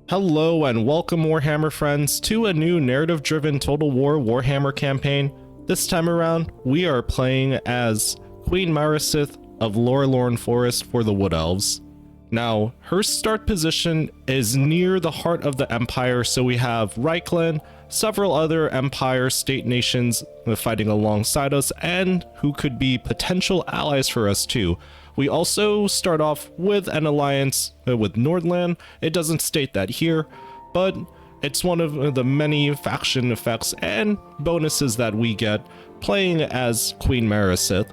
Hello and welcome Warhammer friends to a new narrative-driven Total War Warhammer campaign. This time around, we are playing as Queen Marisith of Laurelorn Forest for the Wood Elves. Now, her start position is near the heart of the Empire, so we have Reichland, several other Empire state nations fighting alongside us, and who could be potential allies for us too. We also start off with an alliance with Nordland. It doesn't state that here, but it's one of the many faction effects and bonuses that we get playing as Queen Marisith.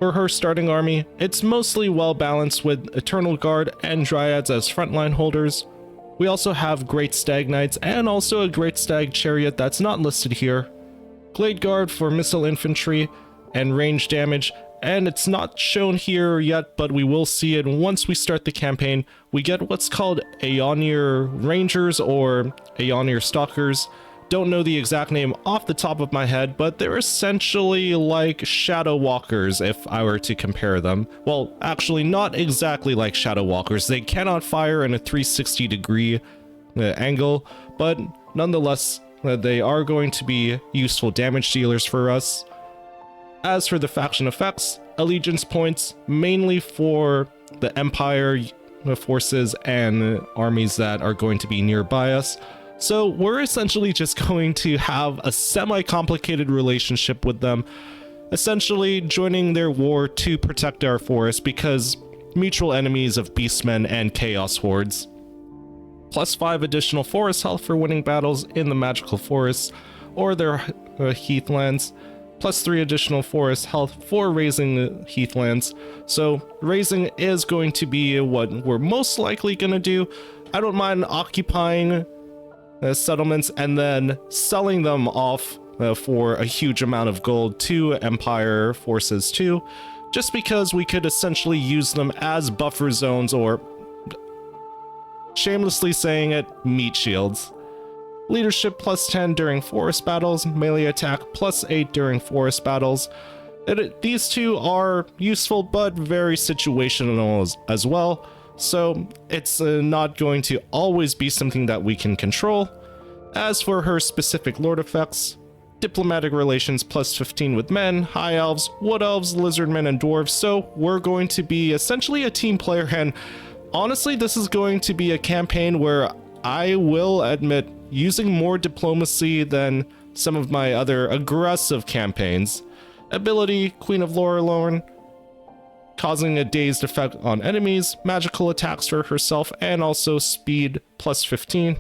For her starting army, it's mostly well balanced with Eternal Guard and Dryads as frontline holders. We also have Great Stag Knights and also a Great Stag Chariot that's not listed here. Glade Guard for missile infantry and range damage, and it's not shown here yet, but we will see it once we start the campaign. We get what's called Aeonir Rangers or Aeonir Stalkers. Don't know the exact name off the top of my head, but they're essentially like Shadow Walkers if I were to compare them. Well, actually not exactly like Shadow Walkers. They cannot fire in a 360-degree angle, but nonetheless, they are going to be useful damage dealers for us. As for the faction effects, allegiance points mainly for the Empire forces and armies that are going to be nearby us. So we're essentially just going to have a semi-complicated relationship with them, essentially joining their war to protect our forest because mutual enemies of Beastmen and Chaos Hordes. Plus 5 additional forest health for winning battles in the magical forests or their heathlands. Plus 3 additional forest health for raising the heathlands. So raising is going to be what we're most likely going to do. I don't mind occupying settlements and then selling them off for a huge amount of gold to Empire forces too, just because we could essentially use them as buffer zones or, shamelessly saying it, meat shields. Leadership plus 10 during forest battles, melee attack plus 8 during forest battles. These two are useful but very situational as well, so it's not going to always be something that we can control. As for her specific lord effects, diplomatic relations plus 15 with men, high elves, wood elves, lizardmen, and dwarves, so we're going to be essentially a team player, and honestly this is going to be a campaign where I will admit using more diplomacy than some of my other aggressive campaigns. Ability, Queen of Laurelorn, causing a dazed effect on enemies, magical attacks for herself, and also speed plus 15,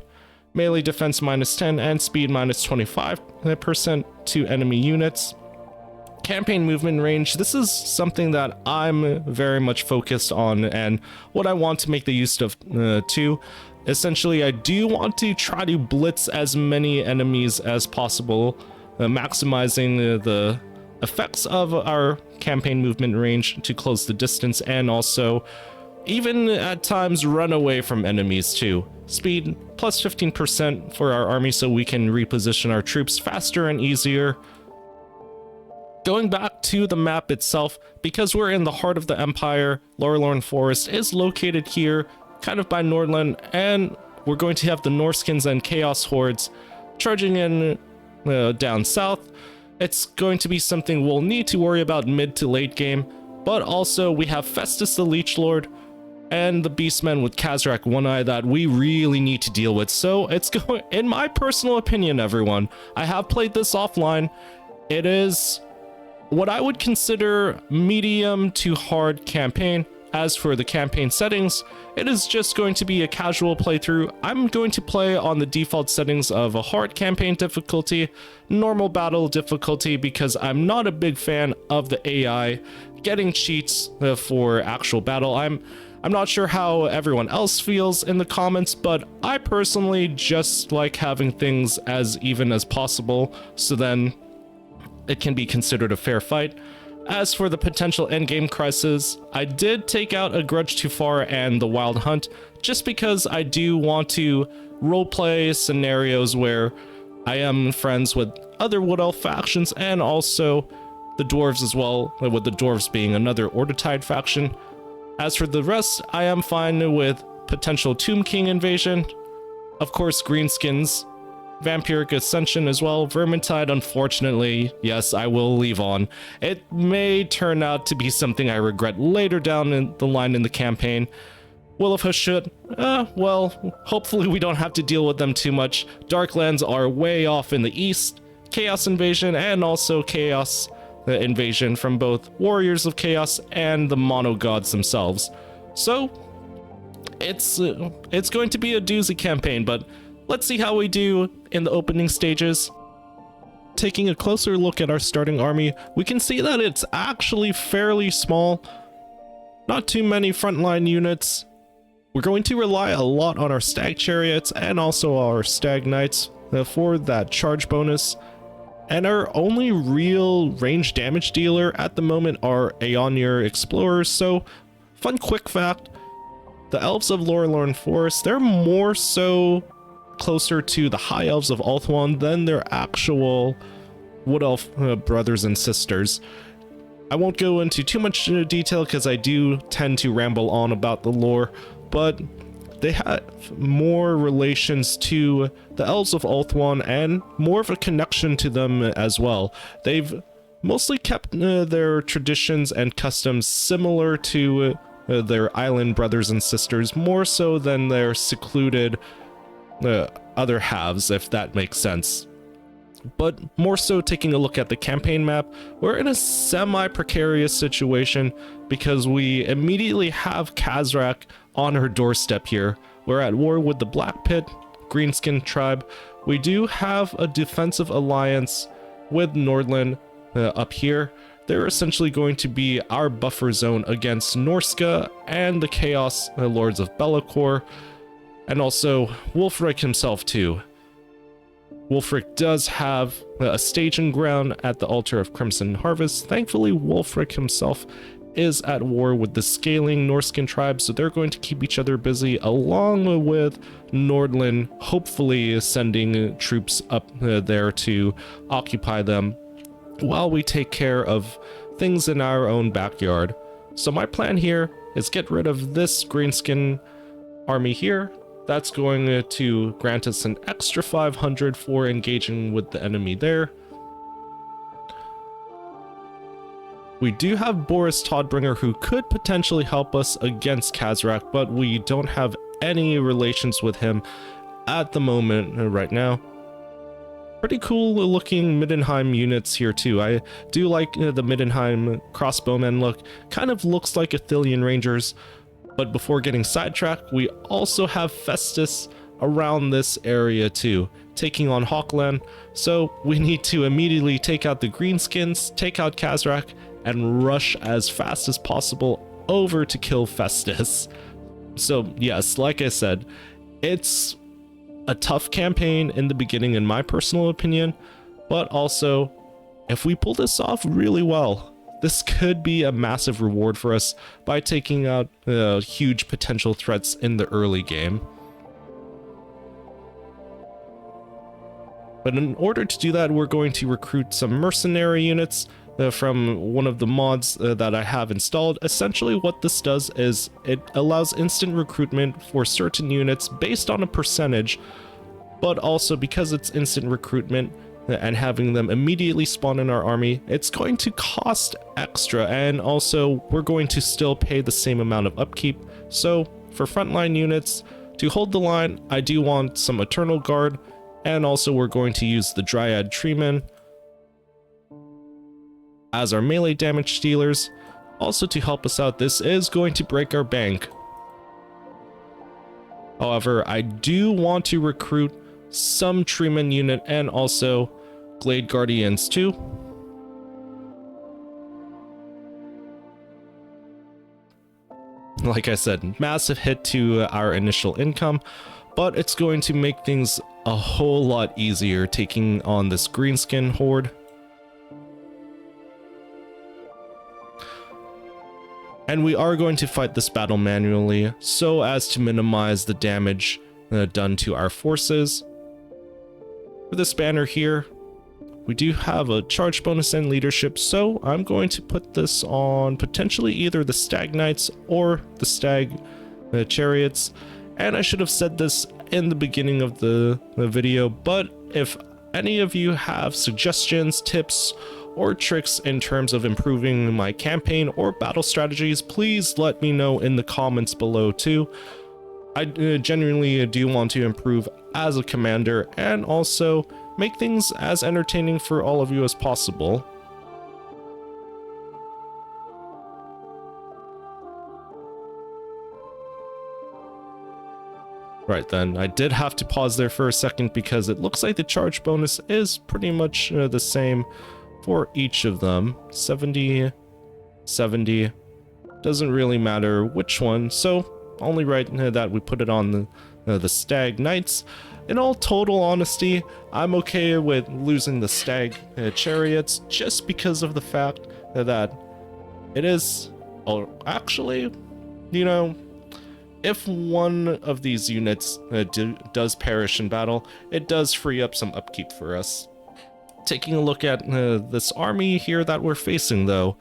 melee defense minus 10, and speed minus 25% to enemy units. Campaign movement range, this is something that I'm very much focused on and what I want to make the use of too. Essentially, I do want to try to blitz as many enemies as possible, maximizing the effects of our campaign movement range to close the distance and also even at times run away from enemies too. Speed plus 15% for our army so we can reposition our troops faster and easier. Going back to the map itself, because we're in the heart of the Empire, Laurelorn Forest is located here, kind of by Nordland, and we're going to have the Greenskins and Chaos Hordes charging in down south. It's going to be something we'll need to worry about mid to late game, but also we have Festus the Leech Lord and the Beastmen with Kazrak One Eye that we really need to deal with. So it's going, in my personal opinion, everyone, I have played this offline. It is what I would consider medium to hard campaign. As for the campaign settings, it is just going to be a casual playthrough. I'm going to play on the default settings of a hard campaign difficulty, normal battle difficulty, because I'm not a big fan of the AI getting cheats for actual battle. I'm not sure how everyone else feels in the comments, but I personally just like having things as even as possible, so then it can be considered a fair fight. As for the potential endgame crisis, I did take out A Grudge Too Far and The Wild Hunt, just because I do want to roleplay scenarios where I am friends with other Wood Elf factions and also the Dwarves as well, with the Dwarves being another Ordertide faction. As for the rest, I am fine with potential Tomb King invasion, Of course, Greenskins, Vampiric Ascension as well. Vermintide, unfortunately, yes, I will leave on. It may turn out to be something I regret later down in the line in the campaign. Will of Hashut, well, hopefully we don't have to deal with them too much. Darklands are way off in the east. Chaos Invasion and also Chaos Invasion from both Warriors of Chaos and the Mono Gods themselves. So, it's going to be a doozy campaign, but let's see how we do in the opening stages. Taking a closer look at our starting army, we can see that it's actually fairly small. Not too many frontline units. We're going to rely a lot on our Stag Chariots and also our Stag Knights for that charge bonus. And our only real range damage dealer at the moment are Aeonir Explorers. So, fun quick fact, the Elves of Laurelorn Forest, they're more so closer to the High Elves of Ulthuan than their actual Wood Elf brothers and sisters. I won't go into too much detail because I do tend to ramble on about the lore, but they have more relations to the Elves of Ulthuan and more of a connection to them as well. They've mostly kept their traditions and customs similar to their island brothers and sisters, more so than their secluded other halves, if that makes sense. But more so taking a look at the campaign map, we're in a semi-precarious situation because we immediately have Kazrak on her doorstep here. We're at war with the Black Pit, Greenskin tribe. We do have a defensive alliance with Nordland up here. They're essentially going to be our buffer zone against Norska and the Chaos Lords of Be'lakor, and also Wulfric himself too. Wulfric does have a staging ground at the Altar of Crimson Harvest. Thankfully, Wulfric himself is at war with the scaling Norskin tribe, so they're going to keep each other busy, along with Nordland hopefully sending troops up there to occupy them while we take care of things in our own backyard. So my plan here is get rid of this Greenskin army here. That's going to grant us an extra 500 for engaging with the enemy there. We do have Boris Todbringer, who could potentially help us against Kazrak, but we don't have any relations with him at the moment right now. Pretty cool looking Middenheim units here too. I do like the Middenheim crossbowmen look. Kind of looks like Athelian Rangers. But before getting sidetracked, we also have Festus around this area too, taking on Hawkland. So we need to immediately take out the Greenskins, take out Kazrak, and rush as fast as possible over to kill Festus. So yes, like I said, it's a tough campaign in the beginning in my personal opinion, but also if we pull this off really well, this could be a massive reward for us by taking out huge potential threats in the early game. But in order to do that, we're going to recruit some mercenary units from one of the mods that I have installed. Essentially what this does is it allows instant recruitment for certain units based on a percentage, but also because it's instant recruitment and having them immediately spawn in our army, it's going to cost extra, and also we're going to still pay the same amount of upkeep. So for frontline units, to hold the line, I do want some Eternal Guard, and also we're going to use the Dryad Treemen as our melee damage dealers. Also to help us out, this is going to break our bank. However, I do want to recruit some Treeman unit and also Glade Guardians too. Like I said, massive hit to our initial income, but it's going to make things a whole lot easier taking on this Greenskin horde. And we are going to fight this battle manually so as to minimize the damage done to our forces. For this banner here, we do have a charge bonus and leadership, so I'm going to put this on potentially either the Stag Knights or the Stag Chariots. And I should have said this in the beginning of the video, but if any of you have suggestions, tips, or tricks in terms of improving my campaign or battle strategies, please let me know in the comments below too. I genuinely do want to improve as a commander and also make things as entertaining for all of you as possible. Right then, I did have to pause there for a second because it looks like the charge bonus is pretty much the same for each of them. 70, 70, doesn't really matter which one, so only right that we put it on the Stag Knights. In all total honesty, I'm okay with losing the Stag Chariots just because of the fact that it is, oh, actually, you know, if one of these units does perish in battle, it does free up some upkeep for us. Taking a look at this army here that we're facing though,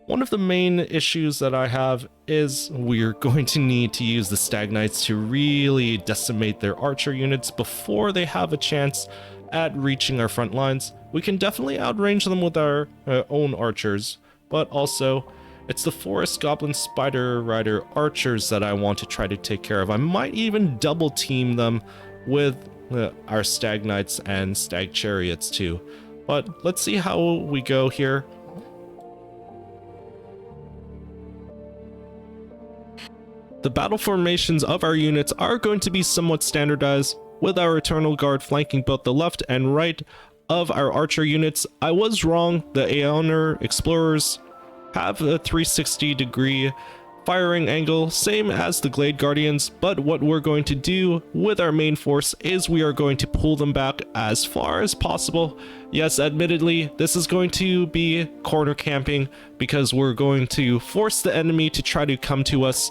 one of the main issues that I have is we're going to need to use the Stag Knights to really decimate their archer units before they have a chance at reaching our front lines. We can definitely outrange them with our own archers, but also it's the Forest Goblin Spider Rider archers that I want to try to take care of. I might even double team them with our Stag Knights and Stag Chariots too. But let's see how we go here. The battle formations of our units are going to be somewhat standardized, with our Eternal Guard flanking both the left and right of our archer units. I was wrong, the Aeoner Explorers have a 360-degree firing angle, same as the Glade Guardians, but what we're going to do with our main force is we are going to pull them back as far as possible. Yes, admittedly, this is going to be corner camping because we're going to force the enemy to try to come to us,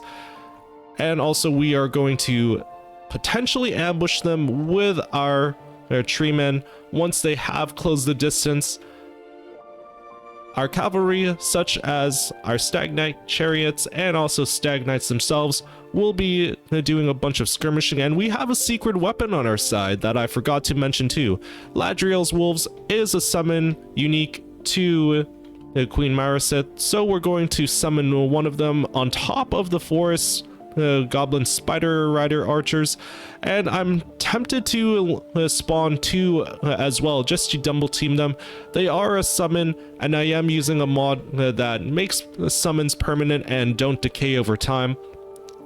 and also we are going to potentially ambush them with our tree men once they have closed the distance. Our cavalry, such as our Stag Knight chariots and also Stag Knights themselves, will be doing a bunch of skirmishing, and we have a secret weapon on our side that I forgot to mention too. Ladriel's Wolves is a summon unique to Queen Marisith, so we're going to summon one of them on top of the Forest Goblin Spider Rider archers, and I'm tempted to spawn two as well, just to double team them. They are a summon, and I am using a mod that makes summons permanent and don't decay over time.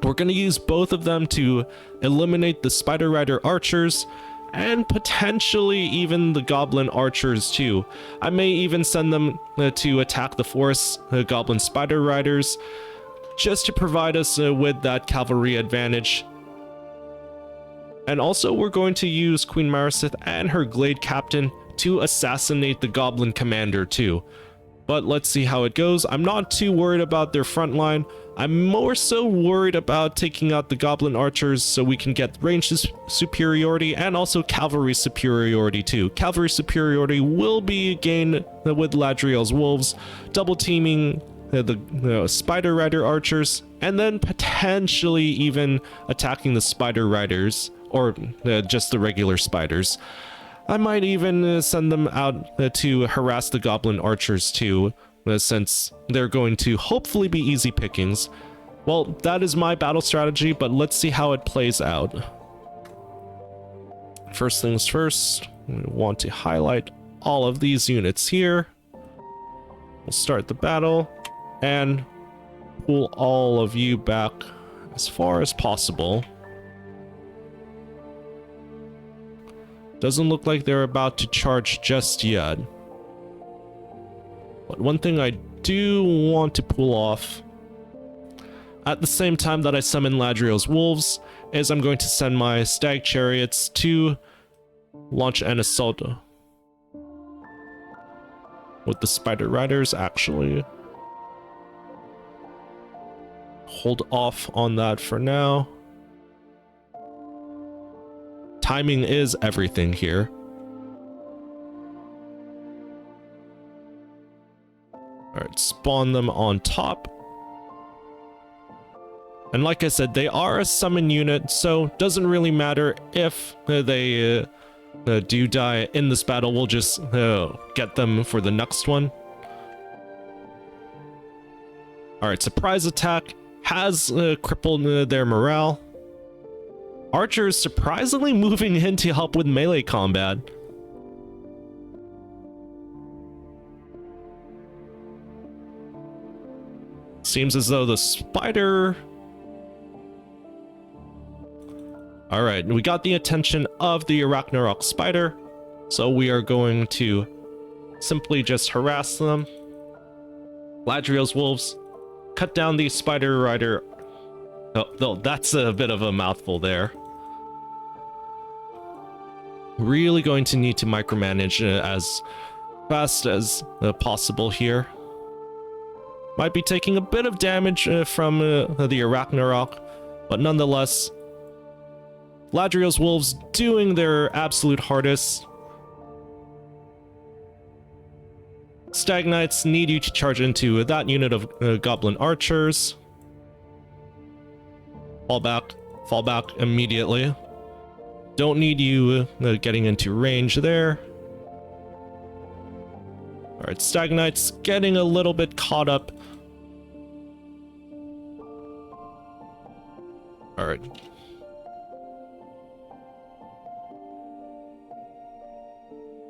We're going to use both of them to eliminate the Spider Rider archers and potentially even the Goblin archers too. I may even send them to attack the Forest Goblin Spider Riders, just to provide us with that cavalry advantage. And also we're going to use Queen Marisith and her Glade Captain to assassinate the Goblin Commander too. But let's see how it goes. I'm not too worried about their front line. I'm more so worried about taking out the Goblin Archers so we can get range superiority and also cavalry superiority too. Cavalry superiority will be gained with Ladriel's Wolves, double teaming the Spider Rider archers, and then potentially even attacking the Spider Riders, or just the regular spiders. I might even send them out to harass the Goblin archers too, since they're going to hopefully be easy pickings. Well, that is my battle strategy, but let's see how it plays out. First things first, we want to highlight all of these units here. We'll start the battle and pull all of you back as far as possible. Doesn't look like they're about to charge just yet. But one thing I do want to pull off at the same time that I summon Ladriel's Wolves is I'm going to send my Stag Chariots to launch an assault with the Spider Riders. Actually, hold off on that for now. Timing is everything here. Alright, spawn them on top. And like I said, they are a summon unit, so doesn't really matter if they do die in this battle. We'll just get them for the next one. Alright, surprise attack has crippled their morale. Archers surprisingly moving in to help with melee combat. Seems as though the spider... Alright, we got the attention of the Ragnarok spider, so we are going to simply just harass them. Ladriel's wolves, cut down the spider rider. Oh, that's a bit of a mouthful there. Really going to need to micromanage as fast as possible here. Might be taking a bit of damage from the Ragnarok, but nonetheless, Ladriel's wolves doing their absolute hardest. Stag Knights need you to charge into that unit of goblin archers. Fall back immediately. Don't need you getting into range there. Alright, Stag Knights getting a little bit caught up. Alright.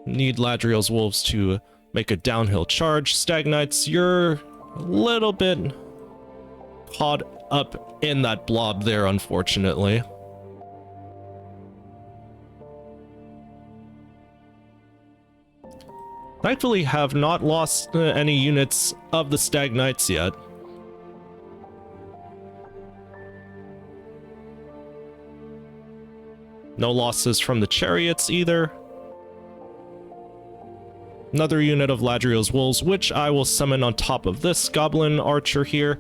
Need Ladriel's wolves to make a downhill charge. Stag Knights, you're a little bit caught up in that blob there, unfortunately. Thankfully, have not lost any units of the Stag Knights yet. No losses from the chariots either. Another unit of Ladriel's wolves, which I will summon on top of this goblin archer here.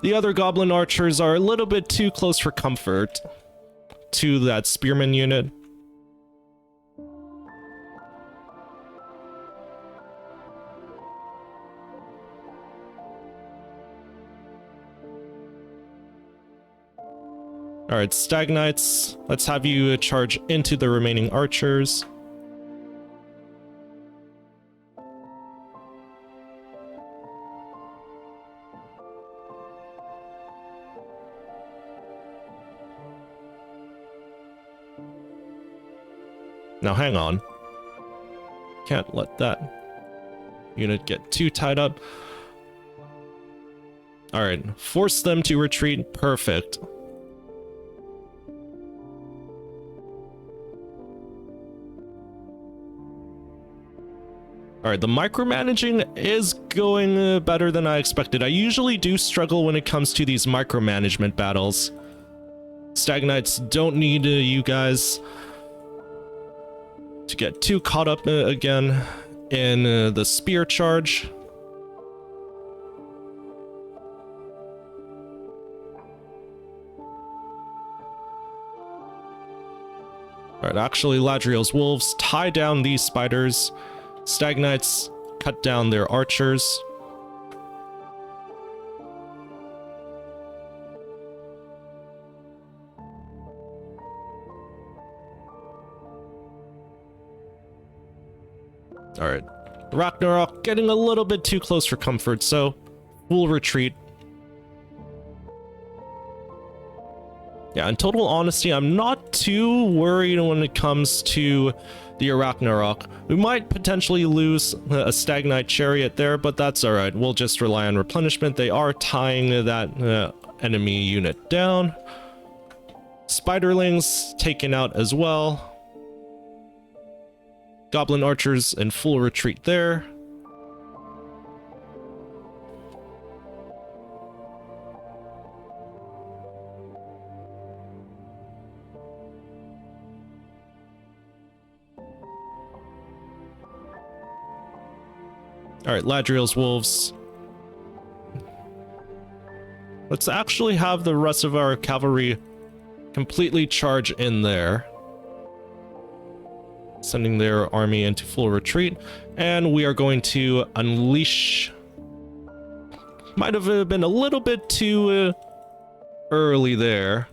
The other goblin archers are a little bit too close for comfort to that spearman unit. Alright, Stag Knights, let's have you charge into the remaining archers. Now hang on. Can't let that unit get too tied up. Alright, force them to retreat. Perfect. Alright, the micromanaging is going better than I expected. I usually do struggle when it comes to these micromanagement battles. Stag Knights don't need you guys to get too caught up again in the spear charge. Alright, actually, Ladriel's wolves tie down these spiders. Stag Knights cut down their archers. Alright. Ragnarok getting a little bit too close for comfort, so we'll retreat. Yeah, in total honesty, I'm not too worried when it comes to the Ragnarok. We might potentially lose a Stag Knight chariot there, but that's alright. We'll just rely on replenishment. They are tying that enemy unit down. Spiderlings taken out as well. Goblin archers in full retreat there. Alright, Ladriel's wolves. Let's actually have the rest of our cavalry completely charge in there, sending their army into full retreat, and we are going to unleash. Might have been a little bit too early there.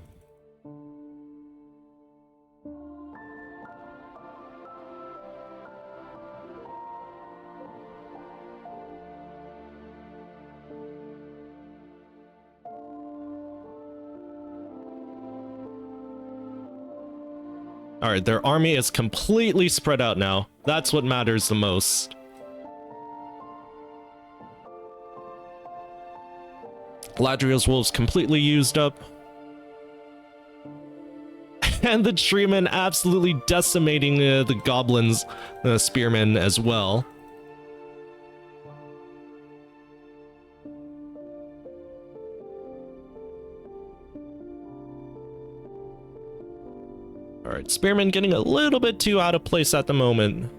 Alright, their army is completely spread out now. That's what matters the most. Ladriel's wolves completely used up. And the treemen absolutely decimating the goblins, spearmen as well. Alright, spearmen getting a little bit too out of place at the moment.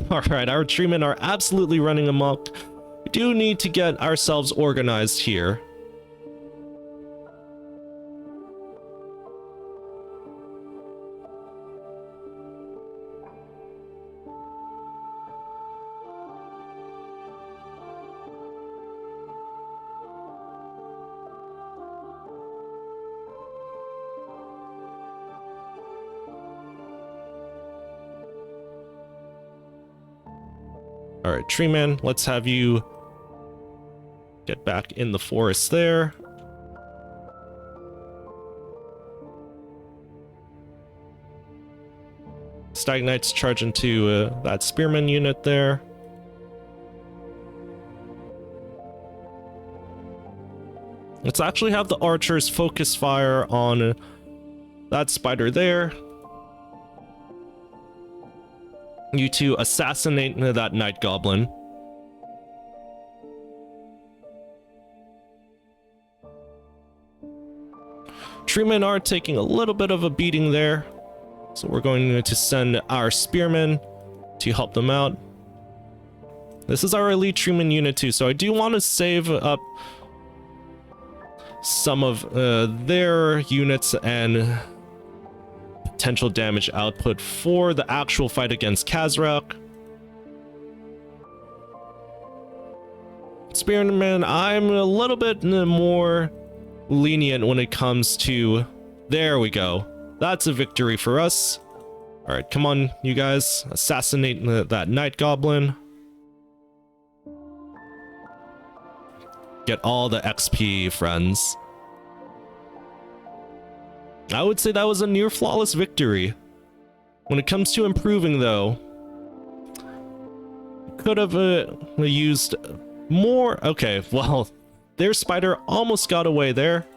Alright, our treemen are absolutely running amok. We do need to get ourselves organized here. Alright, Treeman, let's have you get back in the forest there. Stag Knights charge into that Spearman unit there. Let's actually have the archers focus fire on that spider there. You two assassinate that night goblin. Treemen are taking a little bit of a beating there, so we're going to send our spearmen to help them out. This is our elite treeman unit too, so I do want to save up some of their units and potential damage output for the actual fight against Kazrak. Spearman, I'm a little bit more lenient when it comes to... There we go. That's a victory for us. Alright, come on, you guys. Assassinate that night goblin. Get all the XP, friends. I would say that was a near flawless victory. When it comes to improving, though, could have used more. Okay, well, their spider almost got away there.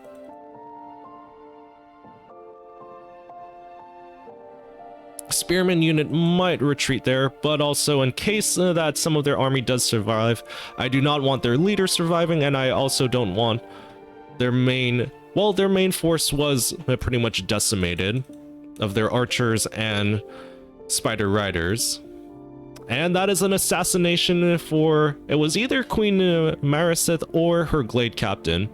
Spearman unit might retreat there, but also in case that some of their army does survive, I do not want their leader surviving, and I also don't want their main... Well, their main force was pretty much decimated of their archers and spider riders. And that is an assassination for... It was either Queen Marisith or her Glade Captain.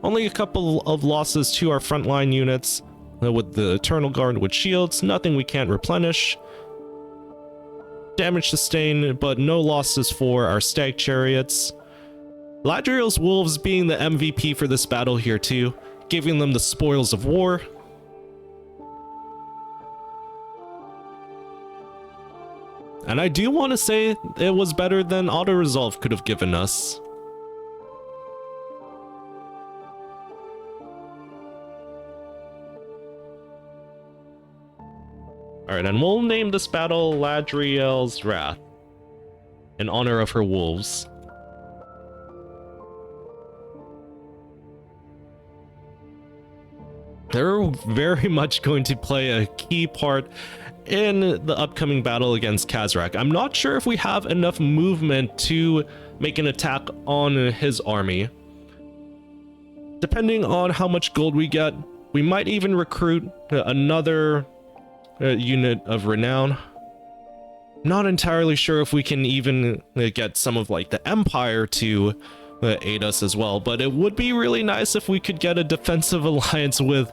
Only a couple of losses to our frontline units with the Eternal Guard with shields. Nothing we can't replenish. Damage sustained, but no losses for our Stag Chariots. Ladriel's Wolves being the MVP for this battle here too, giving them the spoils of war. And I do want to say it was better than Auto-Resolve could have given us. Alright, and we'll name this battle Ladriel's Wrath in honor of her wolves. They're very much going to play a key part in the upcoming battle against Kazrak. I'm not sure if we have enough movement to make an attack on his army. Depending on how much gold we get, we might even recruit another unit of renown. Not entirely sure if we can even get some of like the Empire to aid us as well, but it would be really nice if we could get a defensive alliance with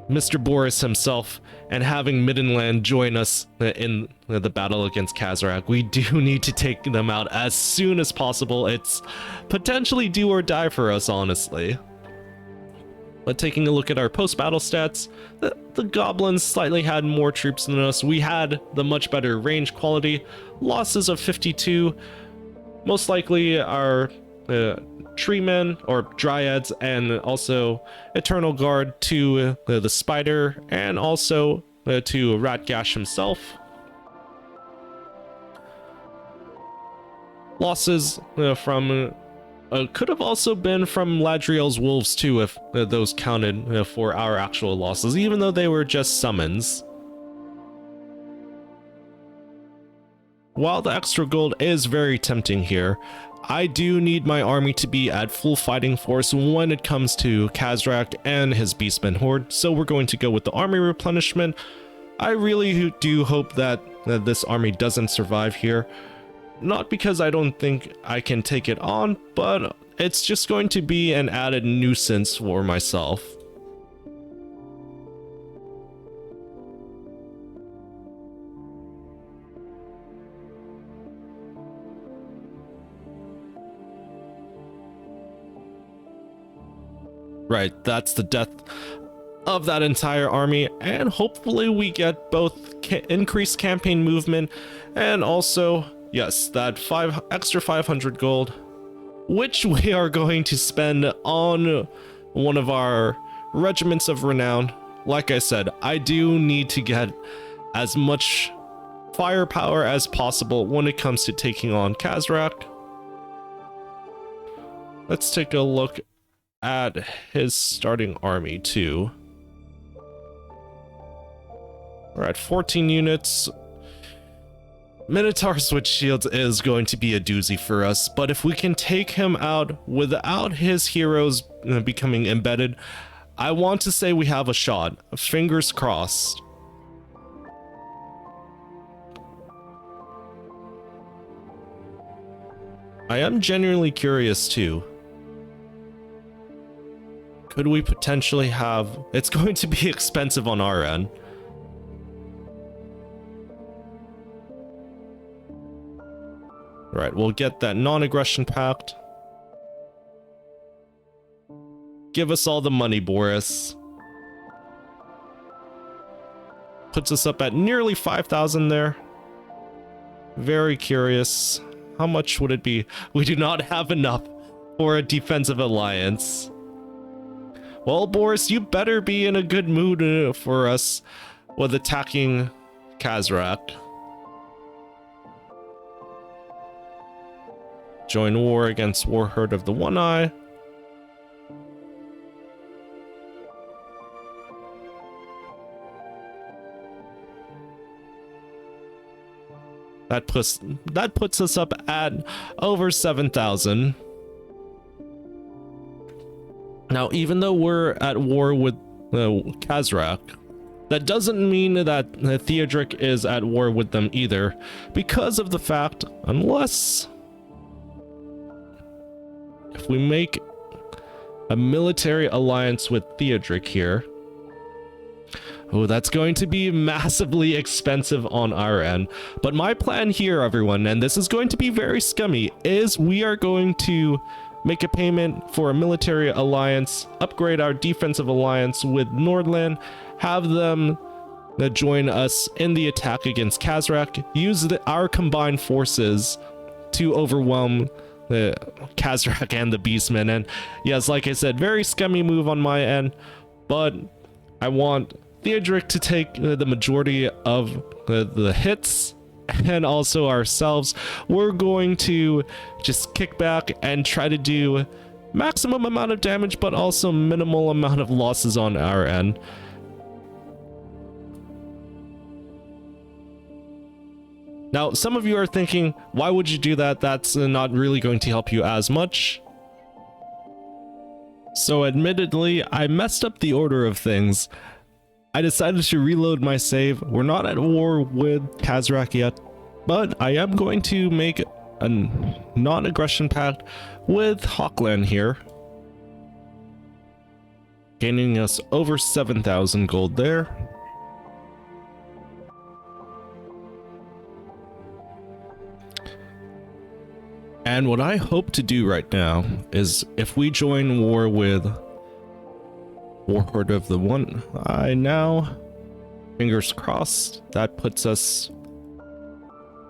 Mr. Boris himself and having Middenland join us in the battle against Kazrak. We do need to take them out as soon as possible. It's potentially do or die for us, honestly. But taking a look at our post-battle stats, the goblins slightly had more troops than us. We had the much better range quality, losses of 52. Most likely our tree men or dryads, and also Eternal Guard to the spider, and also to Ratgash himself. Losses from could have also been from Ladriel's wolves too, if those counted for our actual losses, even though they were just summons. While the extra gold is very tempting here, I do need my army to be at full fighting force when it comes to Kazrak and his Beastmen horde, so we're going to go with the army replenishment. I really do hope that this army doesn't survive here. Not because I don't think I can take it on, but it's just going to be an added nuisance for myself. Right, that's the death of that entire army, and hopefully we get both increased campaign movement and also, yes, that extra 500 gold, which we are going to spend on one of our regiments of renown. Like I said, I do need to get as much firepower as possible when it comes to taking on Kazrak. Let's take a look at his starting army too. We're at 14 units. Minotaurs with shields is going to be a doozy for us, but if we can take him out without his heroes becoming embedded, I want to say we have a shot. Fingers crossed. I am genuinely curious too. Could we potentially have... It's going to be expensive on our end. Right, we'll get that non-aggression pact. Give us all the money, Boris. Puts us up at nearly 5,000 there. Very curious. How much would it be? We do not have enough for a defensive alliance. Well, Boris, you better be in a good mood for us with attacking Kazrak. Join war against Warherd of the One Eye. That puts us up at over 7,000. Now, even though we're at war with Kazrak, that doesn't mean that Theodric is at war with them either, because of the fact, unless if we make a military alliance with Theodric here, oh, that's going to be massively expensive on our end. But my plan here, everyone, and this is going to be very scummy, is we are going to make a payment for a military alliance, upgrade our defensive alliance with Nordland, have them join us in the attack against Kazrak, use our combined forces to overwhelm the Kazrak and the Beastmen. And yes, like I said, very scummy move on my end, but I want Theodric to take the majority of the hits, and also ourselves. We're going to just kick back and try to do maximum amount of damage, but also minimal amount of losses on our end. Now, some of you are thinking, why would you do that? That's not really going to help you as much. So admittedly, I messed up the order of things. I decided to reload my save. We're not at war with Kazrak yet, but I am going to make a non-aggression pact with Hawkland here. gaining us over 7,000 gold there. And what I hope to do right now is if we join war with Warhorde of the One Eye now, fingers crossed, that puts us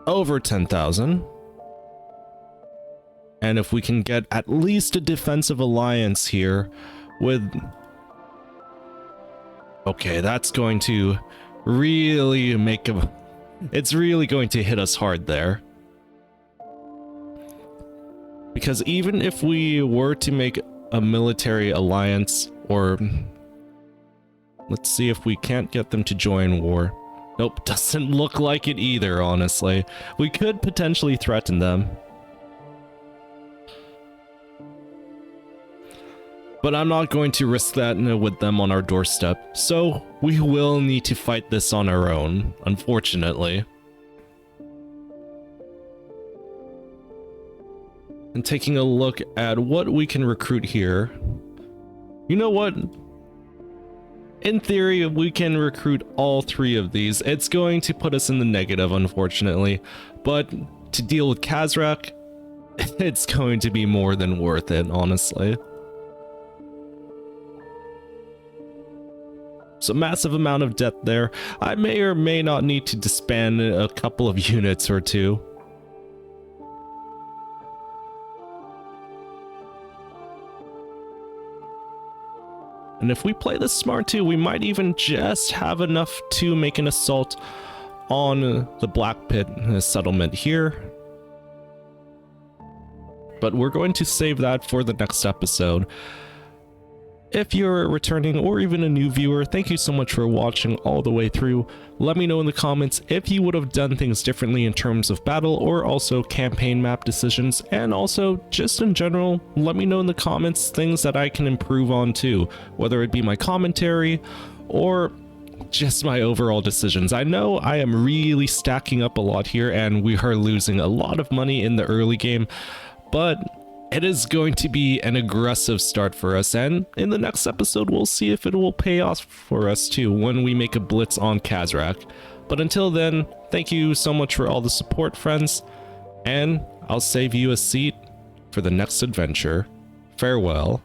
over 10,000. And if we can get at least a defensive alliance here with... Okay, that's going to really make a... It's really going to hit us hard there. Because even if we were to make a military alliance, or... Let's see if we can't get them to join war. Nope, doesn't look like it either, honestly. We could potentially threaten them. But I'm not going to risk that with them on our doorstep, so we will need to fight this on our own, unfortunately. And taking a look at what we can recruit here. You know what? In theory, we can recruit all three of these. It's going to put us in the negative, unfortunately. But to deal with Kazrak, it's going to be more than worth it, honestly. So massive amount of debt there. I may or may not need to disband a couple of units or two. And if we play this smart too, we might even just have enough to make an assault on the Black Pit settlement here. But we're going to save that for the next episode. If you're returning or even a new viewer, thank you so much for watching all the way through. Let me know in the comments if you would have done things differently in terms of battle or also campaign map decisions, and also just in general, let me know in the comments things that I can improve on too, whether it be my commentary or just my overall decisions. I know I am really stacking up a lot here and we are losing a lot of money in the early game, but it is going to be an aggressive start for us, and in the next episode we'll see if it will pay off for us too when we make a blitz on Kazrak. But until then, thank you so much for all the support, friends, and I'll save you a seat for the next adventure. Farewell.